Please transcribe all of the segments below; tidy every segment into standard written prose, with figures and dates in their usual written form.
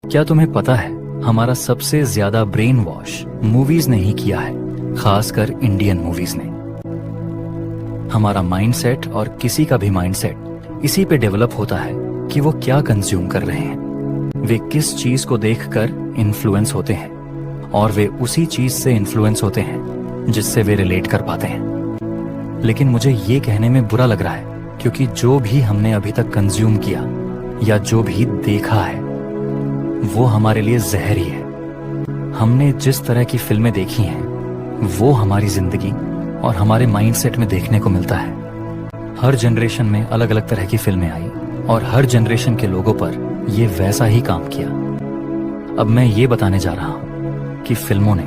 क्या तुम्हें पता है हमारा सबसे ज्यादा ब्रेन वॉश मूवीज ने ही किया है, खासकर इंडियन मूवीज ने। हमारा माइंडसेट और किसी का भी माइंडसेट इसी पे डेवलप होता है कि वो क्या कंज्यूम कर रहे हैं, वे किस चीज को देखकर इन्फ्लुएंस होते हैं और वे उसी चीज से इन्फ्लुएंस होते हैं जिससे वे रिलेट कर पाते हैं। लेकिन मुझे ये कहने में बुरा लग रहा है क्योंकि जो भी हमने अभी तक कंज्यूम किया या जो भी देखा है वो हमारे लिए जहर ही है। हमने जिस तरह की फिल्में देखी हैं वो हमारी जिंदगी और हमारे माइंडसेट में देखने को मिलता है। हर जनरेशन में अलग अलग तरह की फिल्में आई और हर जनरेशन के लोगों पर ये वैसा ही काम किया। अब मैं ये बताने जा रहा हूं कि फिल्मों ने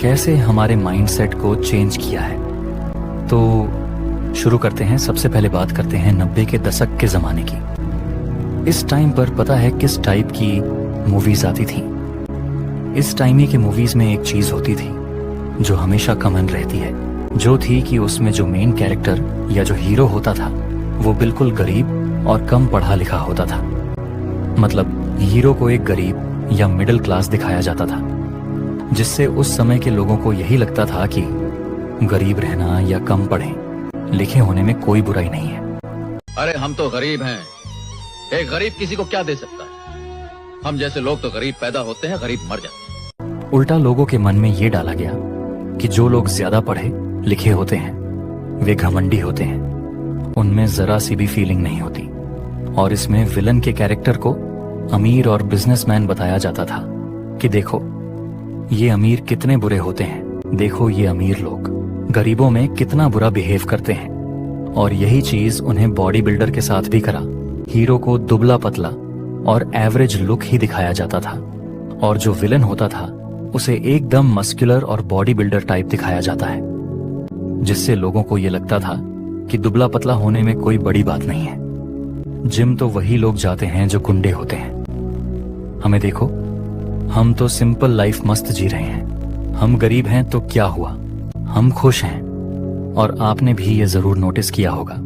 कैसे हमारे माइंडसेट को चेंज किया है। तो शुरू करते हैं। सबसे पहले बात करते हैं 90 के दशक के जमाने की। इस टाइम पर पता है किस टाइप की मूवीज आती थी? इस टाइम ही के मूवीज में एक चीज होती थी जो हमेशा कॉमन रहती है, जो थी कि उसमें जो मेन कैरेक्टर या जो हीरो होता था वो बिल्कुल गरीब और कम पढ़ा लिखा होता था। मतलब हीरो को एक गरीब या मिडिल क्लास दिखाया जाता था, जिससे उस समय के लोगों को यही लगता था कि गरीब रहना या कम पढ़े लिखे होने में कोई बुराई नहीं है। अरे हम तो गरीब हैं, एक गरीब किसी को क्या दे सकता है? हम जैसे लोग तो गरीब पैदा होते हैं, गरीब मर जाते हैं। उल्टा लोगों के मन में ये डाला गया कि जो लोग ज्यादा पढ़े लिखे होते हैं वे घमंडी होते हैं, उनमें जरा सी भी फीलिंग नहीं होती। और इसमें विलन के कैरेक्टर को अमीर और बिजनेसमैन बताया जाता था कि देखो ये अमीर कितने बुरे होते हैं, देखो ये अमीर लोग गरीबों में कितना बुरा बिहेव करते हैं। और यही चीज उन्हें बॉडी बिल्डर के साथ भी करा। हीरो को दुबला पतला और एवरेज लुक ही दिखाया जाता था और जो विलन होता था उसे एकदम मस्कुलर और बॉडी बिल्डर टाइप दिखाया जाता है, जिससे लोगों को यह लगता था कि दुबला पतला होने में कोई बड़ी बात नहीं है। जिम तो वही लोग जाते हैं जो गुंडे होते हैं। हमें देखो, हम तो सिंपल लाइफ मस्त जी रहे हैं। हम गरीब हैं तो क्या हुआ, हम खुश हैं। और आपने भी ये जरूर नोटिस किया होगा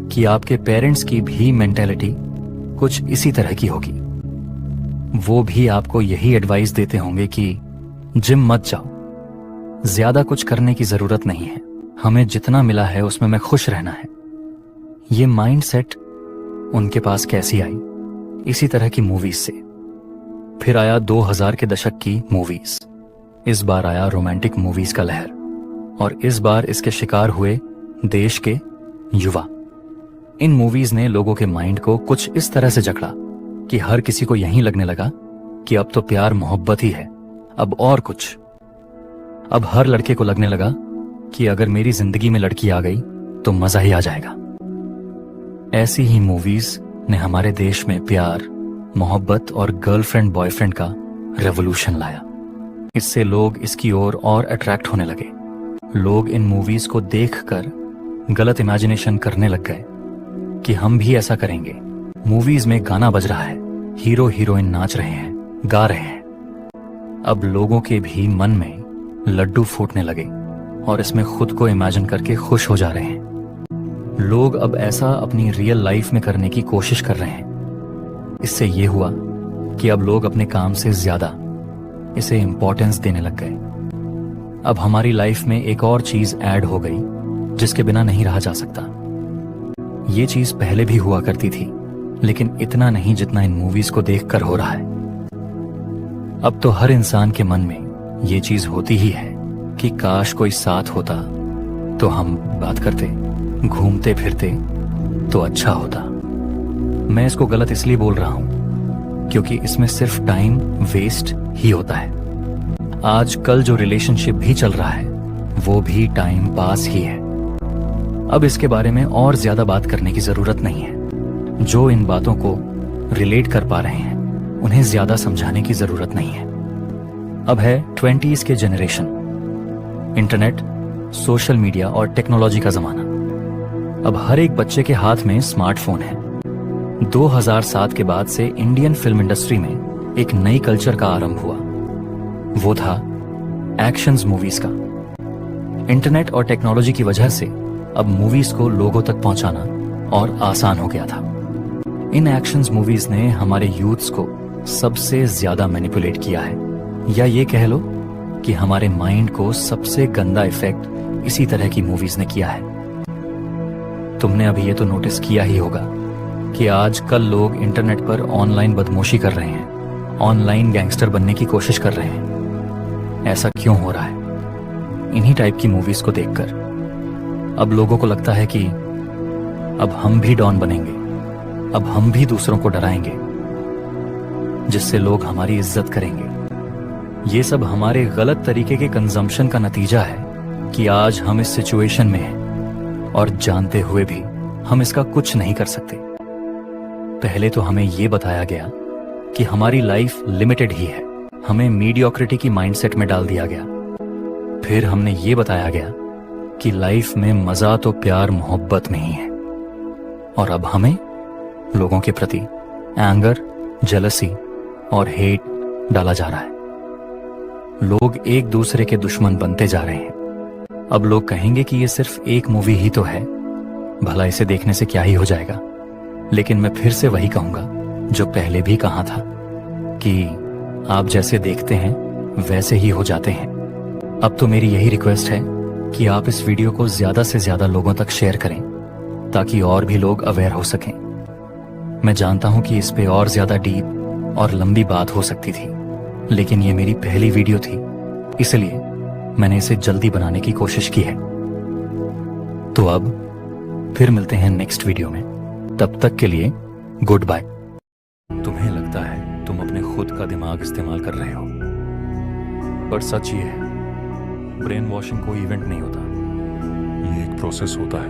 कि आपके पेरेंट्स की भी मेंटेलिटी कुछ इसी तरह की होगी। वो भी आपको यही एडवाइस देते होंगे कि जिम मत जाओ, ज्यादा कुछ करने की जरूरत नहीं है, हमें जितना मिला है उसमें में खुश रहना है। ये माइंडसेट उनके पास कैसी आई? इसी तरह की मूवीज से। फिर आया 2000 के दशक की मूवीज। इस बार आया रोमांटिक मूवीज का लहर और इस बार इसके शिकार हुए देश के युवा। इन मूवीज ने लोगों के माइंड को कुछ इस तरह से जकड़ा कि हर किसी को यही लगने लगा कि अब तो प्यार मोहब्बत ही है, अब और कुछ। अब हर लड़के को लगने लगा कि अगर मेरी जिंदगी में लड़की आ गई तो मजा ही आ जाएगा। ऐसी ही मूवीज ने हमारे देश में प्यार मोहब्बत और गर्लफ्रेंड बॉयफ्रेंड का रेवोल्यूशन लाया। इससे लोग इसकी ओर और अट्रैक्ट होने लगे। लोग इन मूवीज को देखकर गलत इमेजिनेशन करने लग गए कि हम भी ऐसा करेंगे। मूवीज में गाना बज रहा है, हीरो हीरोइन नाच रहे हैं, गा रहे हैं। अब लोगों के भी मन में लड्डू फूटने लगे और इसमें खुद को इमेजिन करके खुश हो जा रहे हैं। लोग अब ऐसा अपनी रियल लाइफ में करने की कोशिश कर रहे हैं। इससे ये हुआ कि अब लोग अपने काम से ज्यादा इसे इंपॉर्टेंस देने लग गए। अब हमारी लाइफ में एक और चीज ऐड हो गई जिसके बिना नहीं रहा जा सकता। ये चीज पहले भी हुआ करती थी, लेकिन इतना नहीं जितना इन मूवीज को देखकर हो रहा है। अब तो हर इंसान के मन में ये चीज होती ही है कि काश कोई साथ होता तो हम बात करते, घूमते फिरते तो अच्छा होता। मैं इसको गलत इसलिए बोल रहा हूं क्योंकि इसमें सिर्फ टाइम वेस्ट ही होता है। आज कल जो रिलेशनशिप भी चल रहा है वो भी टाइम पास ही है। अब इसके बारे में और ज्यादा बात करने की जरूरत नहीं है। जो इन बातों को रिलेट कर पा रहे हैं उन्हें ज्यादा समझाने की जरूरत नहीं है। अब है 20s के जनरेशन, इंटरनेट, सोशल मीडिया और टेक्नोलॉजी का जमाना। अब हर एक बच्चे के हाथ में स्मार्टफोन है। 2007 के बाद से इंडियन फिल्म इंडस्ट्री में एक नई कल्चर का आरंभ हुआ। वो था एक्शंस मूवीज का। इंटरनेट और टेक्नोलॉजी की वजह से अब मूवीज को लोगों तक पहुंचाना और आसान हो गया था। इन एक्शंस मूवीज ने हमारे यूथ्स को सबसे ज्यादा मैनिपुलेट किया है, या ये कह लो कि हमारे माइंड को सबसे गंदा इफेक्ट इसी तरह की मूवीज ने किया है। तुमने अभी ये तो नोटिस किया ही होगा कि आजकल लोग इंटरनेट पर ऑनलाइन बदमाशी कर रहे हैं, ऑनलाइन गैंगस्टर बनने की कोशिश कर रहे हैं। ऐसा क्यों हो रहा है? इन्हीं टाइप की मूवीज को देखकर अब लोगों को लगता है कि अब हम भी डॉन बनेंगे, अब हम भी दूसरों को डराएंगे, जिससे लोग हमारी इज्जत करेंगे। ये सब हमारे गलत तरीके के कंजम्पशन का नतीजा है कि आज हम इस सिचुएशन में हैं, और जानते हुए भी हम इसका कुछ नहीं कर सकते। पहले तो हमें यह बताया गया कि हमारी लाइफ लिमिटेड ही है, हमें मीडियोक्रिटी की माइंडसेट में डाल दिया गया। फिर हमने ये बताया गया कि लाइफ में मजा तो प्यार मोहब्बत में ही है, और अब हमें लोगों के प्रति एंगर, जेलसी और हेट डाला जा रहा है। लोग एक दूसरे के दुश्मन बनते जा रहे हैं। अब लोग कहेंगे कि ये सिर्फ एक मूवी ही तो है, भला इसे देखने से क्या ही हो जाएगा। लेकिन मैं फिर से वही कहूंगा जो पहले भी कहा था कि आप जैसे देखते हैं वैसे ही हो जाते हैं। अब तो मेरी यही रिक्वेस्ट है कि आप इस वीडियो को ज्यादा से ज्यादा लोगों तक शेयर करें, ताकि और भी लोग अवेयर हो सकें। मैं जानता हूं कि इस पे और ज्यादा डीप और लंबी बात हो सकती थी, लेकिन ये मेरी पहली वीडियो थी, इसलिए मैंने इसे जल्दी बनाने की कोशिश की है। तो अब फिर मिलते हैं नेक्स्ट वीडियो में, तब तक के लिए गुड बाय। तुम्हें लगता है तुम अपने खुद का दिमाग इस्तेमाल कर रहे हो, पर सच ये है, ब्रेन वॉशिंग कोई इवेंट नहीं होता। ये एक प्रोसेस होता है,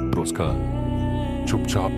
और उसका चुपचाप